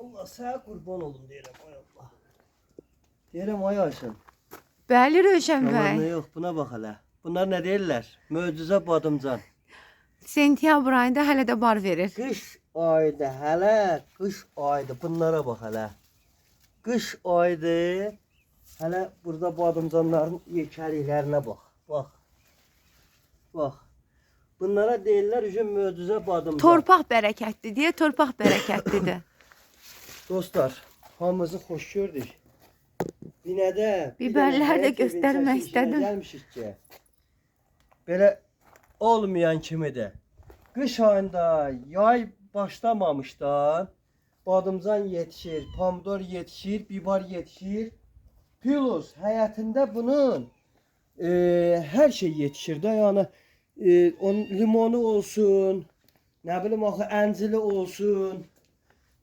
Allah sənə qurban olum deyirəm, ay Allah. Deyirəm, ay Ayşın. Bəli Rövşən Yalan bəy. yox, buna bax hələ. Bunlar nə deyirlər? Möcüzə badımcan. Sentyabr ayında hələ də bar verir. Qış aydı hələ, qış aydı. Bunlara bax hələ. Qış aydı. Hələ burada badımcanların yekəliklərinə bax. Bax. Bax. Bunlara deyirlər möcüzə badımcan. Torpaq bərəkətli deyə torpaq bərəkətlidir. Dostlar, hamımızı xoş gördük. Binədə Biberlər də göstərmək istədim. Gəlmişik ki, belə olmayan kimidir. Qış ayında, yay başlamamışdan badımcan yetişir, pomidor yetişir, biber yetişir. Plus həyatında bunun hər şey yetişir də, yəni onun limonu olsun, nə bilim axı əncili olsun.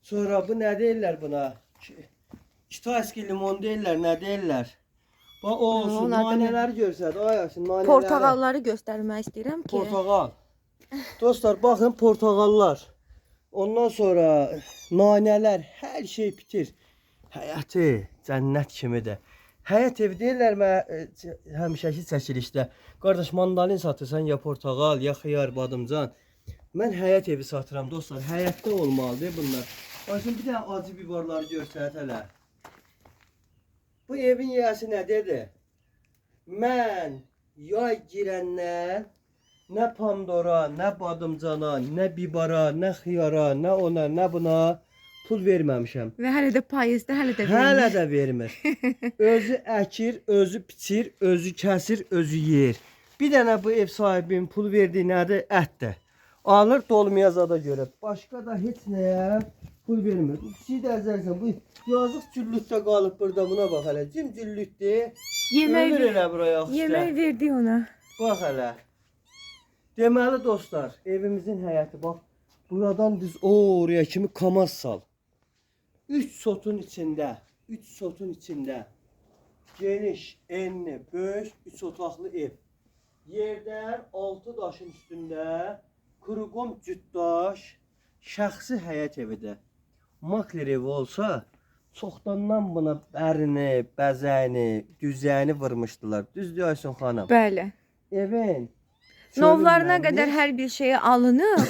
Sonra bu nə deyirlər buna? Kitayski limon deyirlər, nə deyirlər? Bax o olsun, nanələri görsəd, ay yaşın nanələri. Portağalları göstərmək istəyirəm ki. Portağal. Dostlar, baxın portağallar. Ondan sonra nanələr, hər şey bitir. Həyatı cənnət kimidir. Həyat evi deyirlər həmişəki çəkilişdə. Qardaş, mandalin satırsan, ya portağal, ya xiyar, badımcan. Mən həyat evi satıram dostlar. Həyatda olmalıdır bunlar. Başım bir dənə acı biberləri görsət hələ. Bu evin yiyəsi nə dedi? Mən yay girəndən nə pomidora, nə badımcana, nə bibara, nə xiyara, nə ona, nə buna pul verməmişəm. Və hələ də payızda hələ də vermir. Hələ də vermir. Özü əkir, özü biçir, özü kəsir, özü yer. Bir dənə bu ev sahibinin pul verdiyi nədir? Ətdir. Alır dolmaya zada görə. Başqa da heç nəyə pul vermir. Bu kişiyi də əzərsən. Bu yazıq cüllükdə qalıb burada, buna bax hələ. Cim cüllükdür. Ölür elə buraya axı. Yemək verdi ona. Bax hələ. Deməli dostlar, evimizin həyəti bax. Buradan düz oraya kimi kamaz sal. 3 sotun içində, 3 sotun içində geniş, enli, böyük 3 otaqlı ev. Yerdən 6 daşın üstündə kuruqum cütdaş şəxsi həyət evidir. Makler evi olsa çoxdandan buna bərini, bəzəyini, düzəyini vurmuşdular. Düzdür Aysun xanım? Bəli. Evin Novlarına qədər hər bir şeyi alınıb.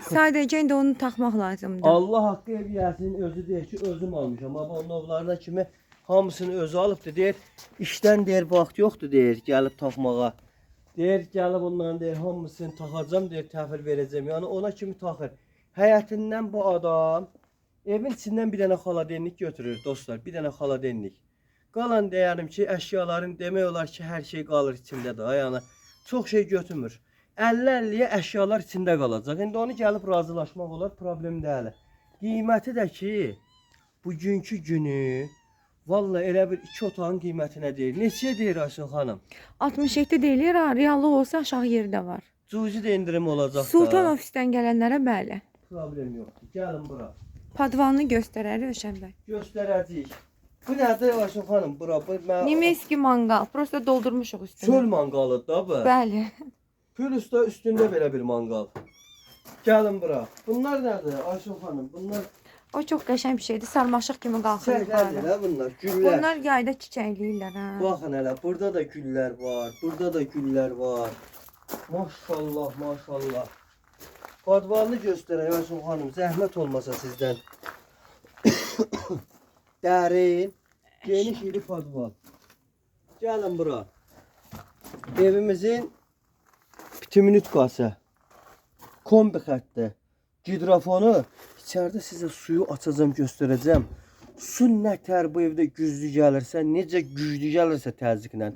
Sadəcə indi onu taxmaq lazımdır. Allah haqqı ev yəsinin özü deyir ki, özüm almışam. Amma o novlarına kimi hamısını özü alıbdır. Deyir, işdən deyir, vaxt yoxdur deyir, gəlib taxmağa. Deyir, gəlib onların deyir, hamısını taxacam, deyir, təhvil verəcəm. Yəni ona kimi taxır. Həyətindən bu adam evin içindən bir dənə xaladenlik götürür dostlar. Bir dənə xaladenlik. Qalan deyərim ki, əşyaların demək olar ki, hər şey qalır içindədir. Yəni çox şey götürmür. 50-50-yə əşyalar içində qalacaq. İndi onu gəlib razılaşmaq olar, problem deyil. Qiyməti də ki, bugünkü günü vallahi elə bir 2 otağın qiymətinə deyil. Neçəyə deyir Aysun xanım? 67 deyilir, reallıq olsa aşağı yerdə var. Cüzi də indirim olacaq da. Sultan ofisdən gələnlərə bəli. Problem yoxdur. Gəlin bura. Padvanını göstərər Rövşən bəy. Göstərəcəyik. Bu nədir Aysun xanım? Bura. Nimeski mangal. Prosta doldurmuşuq üstünü. Çöl manqalıdır da bu. Bəli. Plus da üstündə belə bir manqal. Gəlin bura. Bunlar nədir Aysun xanım? Bunlar O çox qəşəng bir şeydir. Sarmaşıq kimi qalxır çiçəklərdir yuxarı. ha bunlar. Güllər. Bunlar yayda çiçəkləyirlər ha. Baxın hələ, burada da güllər var, burada da güllər var. Maşallah, maşallah. Padvanını göstərək Aysun xanım, zəhmət olmasa sizdən. Dərin, geniş iri padvan. Gəlin bura. Evimizin bitiminütkası, kombi xətti, gidrofonu. İçəridə sizə suyu açacağım, göstərəcəm. Su nətər bu evdə güclü gəlirsə, necə güclü gəlirsə təzyiqlə.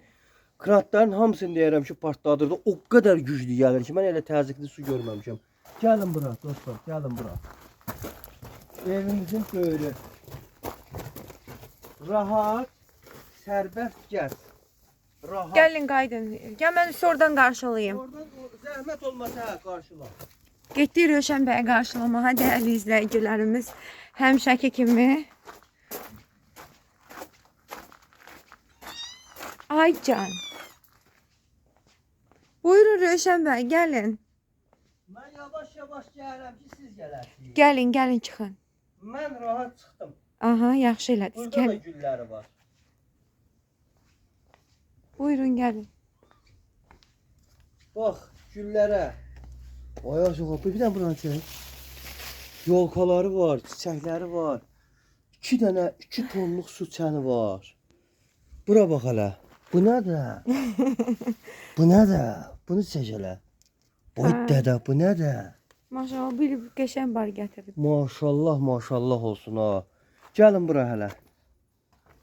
Kratların hamısını deyirəm ki, partladırdı. O qədər güclü gəlir ki, mən elə təzyiqli su görməmişəm. Gəlin bura dostlar, gəlin bura. Evimizin böyrü. Rahat, sərbəst gəz. Rahat. Gəlin qaydın. Gəl mən sizi oradan qarşılayayım. Oradan zəhmət olmasa qarşıla. Getdik Rövşən bəyə qarşılamağa dəyərli izləyicilərimiz. Həmişəki kimi. Ay can. Buyurun Rövşən bəy, gəlin. Mən yavaş-yavaş gəlirəm ki, siz gələrsiniz. Gəlin, gəlin çıxın. Mən rahat çıxdım. Aha, yaxşı elədiniz. Burada da Gəlin. gülləri var. Buyurun gəlin. Bax, güllərə. Ay aşağı, bir dənə buranı çək. Yolkaları var, çiçəkləri var. 2 dənə 2 tonluq su çəni var. Bura bax hələ. Bu nədir? Bu nədir? Bunu çək hələ. Oy Ha. dədə, bu nədir? Maşallah, bir qəşəng bar gətirib. Maşallah, maşallah olsun ha. Gəlin bura hələ.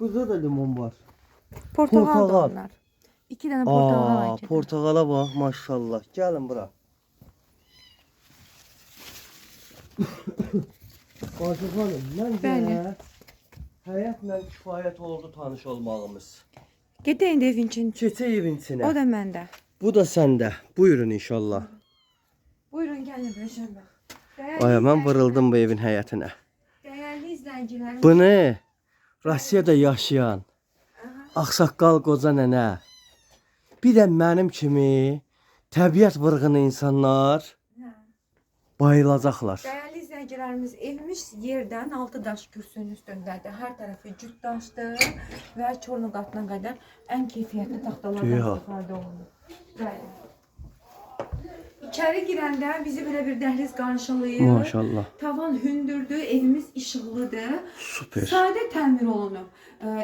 Burada da limon var. Portağal da Portağal. onlar. 2 dənə portağal Aa, var. portağala bax, maşallah. Gəlin bura. Bacı xanım, məncə Bəli. həyatla kifayət oldu tanış olmağımız. Gedəyin də evin üçün. Keçək evin içinə. O da məndə. Bu da səndə. Buyurun inşallah. Buyurun gəlin Rəşən bəy. Ay, mən vırıldım bu evin həyətinə. Dəyərli izləyicilərimiz. Bunu Rusiyada yaşayan ağsaqqal qoca nənə, bir də mənim kimi təbiət vırğını insanlar Hə. bayılacaqlar. Dəyərli izləyicilərimiz, evimiz yerdən 6 daş kürsünün üstündədir. Hər tərəfi cüt daşdır və çornu qatına qədər ən keyfiyyətli taxtalardan Yox. istifadə olunur. Bəli. İçəri girəndə bizi belə bir dəhliz qarşılayır. Maşallah. Tavan hündürdür, evimiz işıqlıdır. Super. Sadə təmir olunub.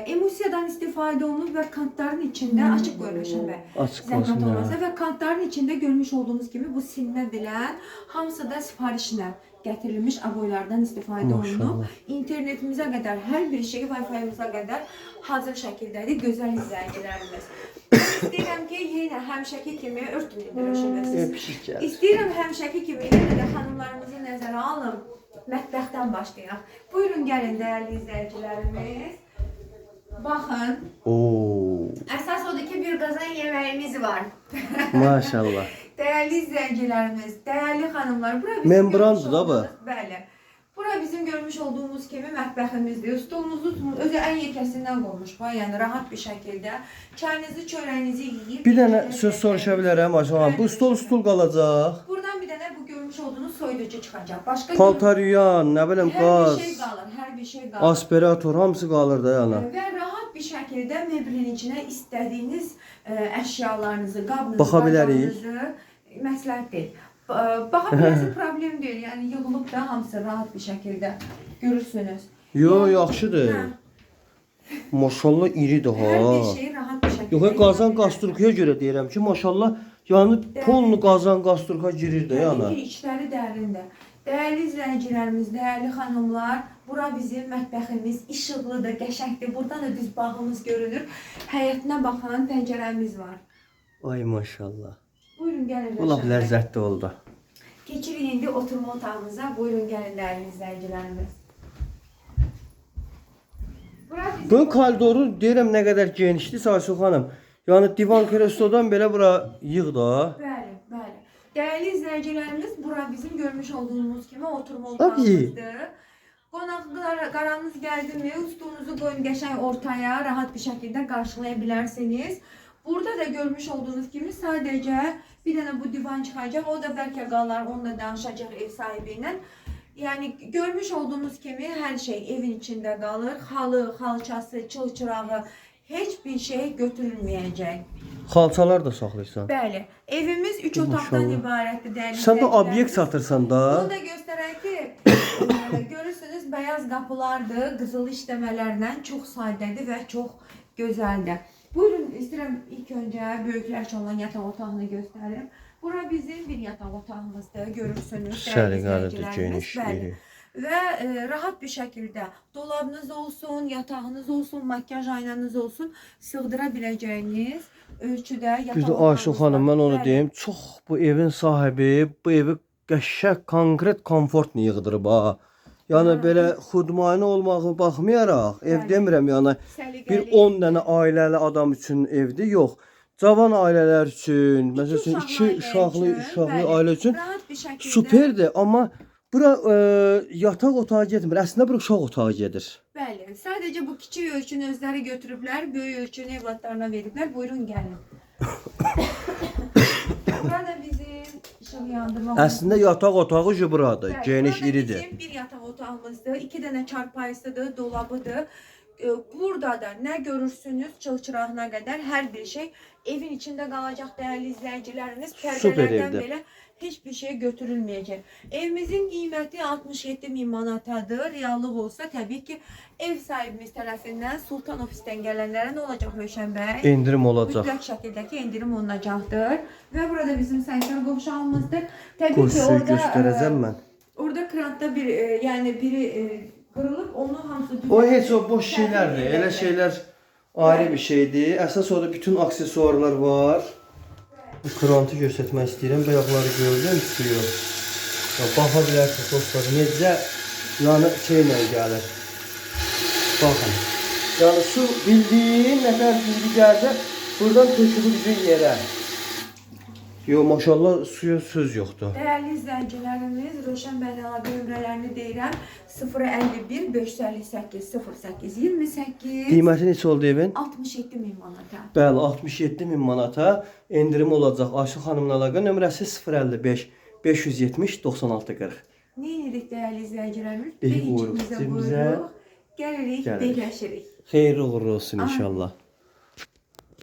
Emulsiyadan istifadə olunub və kantların içində açıq qoyulmuşam və Açıq zəhmət olsun, olmasa hə. və kantların içində görmüş olduğunuz kimi bu silmə bilən hamısı da sifarişlə gətirilmiş aboylardan istifadə olunub. Maşallah. İnternetimizə qədər hər bir şey Wi-Fi-imizə qədər hazır şəkildədir gözəl izləyicilərimiz. İstəyirəm ki, yenə həmişəki kimi örtünün. İstəyirəm həmişəki kimi yenə də xanımlarımızı nəzərə alın. Mətbəxdən başlayaq. Buyurun gəlin dəyərli izləyicilərimiz. Baxın. Oo, Əsas odur ki, bir qazan yeməyimiz var. maşallah. Dəyərli izləyicilərimiz, dəyərli xanımlar, bura bizim Membrandır görmüş da bu. olduğumuz- Bəli. Bura bizim görmüş olduğumuz kimi mətbəximizdir. Stolumuzu özü ən yekəsindən qoymuş bu, yəni rahat bir şəkildə çayınızı, çörəyinizi yeyib. Bir dənə söz soruşa bilərəm Aşağı. Bu stul qalacaq. Buradan bir dənə bu görmüş olduğunuz soyuducu çıxacaq. Başqa Paltar yuyan, nə bilim hər qaz, bir şey qalır, hər bir şey qalır. aspirator hamısı qalır da yana. Və rahat bir şəkildə mebelin içinə istədiyiniz əşyalarınızı, qabınızı, Baxa bilərik. bardağınızı məsləhət deyil. Baxa bilərsiniz, problem deyil. Yəni yığılıb da hamısı rahat bir şəkildə görürsünüz. Yo, yaxşıdır. Hə, Maşallah iridir hər ha. bir şey rahat bir şəkildə. Yox, qazan yığıla qasturkaya görə deyirəm ki, maşallah, yəni polnu qazan qasturka girir də yana. Təbii ki, içləri dərindir. Dəyərli izləyicilərimiz, dəyərli xanımlar, bura bizim mətbəximiz işıqlıdır, qəşəngdir. Buradan da düz bağımız görünür. Həyətinə baxan pəncərəmiz var. Ay maşallah. Buyurun gəlin. Bu lap Rəşad bəy. ləzzətli oldu. Keçirik indi oturma otağımıza. Buyurun gəlin dəyərli izləyicilərimiz. Bura bizim... Bu koridoru deyirəm nə qədər genişdir Saysu xanım. Yəni divan kreslodan belə bura yığ da. Bəli, bəli. Dəyərli izləyicilərimiz, bura bizim görmüş olduğunuz kimi oturma Tabii. otağımızdır. Qonaqlar qaranız gəldimi, stulunuzu qoyun qəşəng ortaya, rahat bir şəkildə qarşılaya bilərsiniz. Burada da görmüş olduğunuz kimi sadəcə bir dənə bu divan çıxacaq. O da bəlkə qalar, onunla danışacaq ev sahibi ilə. Yəni görmüş olduğunuz kimi hər şey evin içində qalır. Xalı, xalçası, çılçırağı heç bir şey götürülməyəcək. Xalçalar da saxlayırsan. Bəli, evimiz 3 otaqdan Maşallah. ibarətdir dəyərli Sən də izləyicilərimiz. obyekt satırsan da. Onu da göstərək ki, görürsünüz bəyaz qapılardır, qızıl işləmələrlə çox sadədir və çox gözəldir. Buyurun, istəyirəm ilk öncə böyüklər olan yataq otağını göstərim. Bura bizim bir yataq otağımızdır, görürsünüz. Səliqəlidir, geniş, Bəli. iri. Və rahat bir şəkildə dolabınız olsun, yatağınız olsun, makyaj aynanız olsun, sığdıra biləcəyiniz ölçüdə yataq Bir də Ayşə xanım, mən onu deyim, çox bu evin sahibi bu evi qəşəng, konkret, komfortla yığdırıb ha. Yəni belə xudmanı olmağı baxmayaraq, ev Bəli. demirəm yəni bir 10 dənə ailəli adam üçün evdir, yox. Cavan ailələr üçün, məsəl üçün 2 uşaqlı ailə üçün rahat bir şəkildə superdir, amma bura yataq otağı getmir. Əslində bura uşaq otağı gedir. Bəli, sadəcə bu kiçik ölçünü özləri götürüblər, böyük ölçünü evlatlarına veriblər. Buyurun gəlin. Burada bizim işığı yandırmaq. Əslində yataq otağı ju buradır. Bəli, Geniş burada iridir. bizim bir yataq otağımızdır, 2 dənə çarpayısıdır, dolabıdır. Burada da nə görürsünüz çılçırağına qədər hər bir şey evin içində qalacaq dəyərli izləyiciləriniz. Süper Pərdələrdən evdir. belə heç bir şey götürülməyəcək. Evimizin qiyməti 67.000 manatadır. Reallıq olsa təbii ki ev sahibimiz tərəfindən Sultan ofisdən gələnlərə nə olacaq Rövşən bəy? İndirim olacaq. Mütləq şəkildəki endirim olunacaqdır. Və burada bizim sanitar qovşağımızdır. Təbii ki Kursuyu orada göstərəcəm mən. orada krantda bir yəni biri qırılıb onu hamısı O heç o boş şeylərdir. Elə şeylər ayrı bir şeydir. Əsas orada bütün aksesuarlar var. Bu krantı göstərmək istəyirəm. Bayaqları gördüm suyu. Ya, baxa bilərsiniz dostlar. Necə yəni şeylə gəlir. Baxın. Yəni su bildiyin nəfər düzgü gəlsə buradan tökülür bizim yerə. Yo maşallah suya söz yoxdur. Dəyərli izləyicilərimiz, Rövşən bəyin əlaqə nömrələrini deyirəm. 051 558 08 28 Qiyməti neçə oldu evin? 67.000 manata. Bəli, 67.000 manata endirim olacaq. Ayşə xanımla əlaqə nömrəsi 055 570 96 40. Nə edirik dəyərli izləyicilərimiz? Buyuruq, Beyincimizə cibimizə buyuruq. Gəlirik, gəlirik. birləşirik. Xeyirli uğurlu olsun inşallah.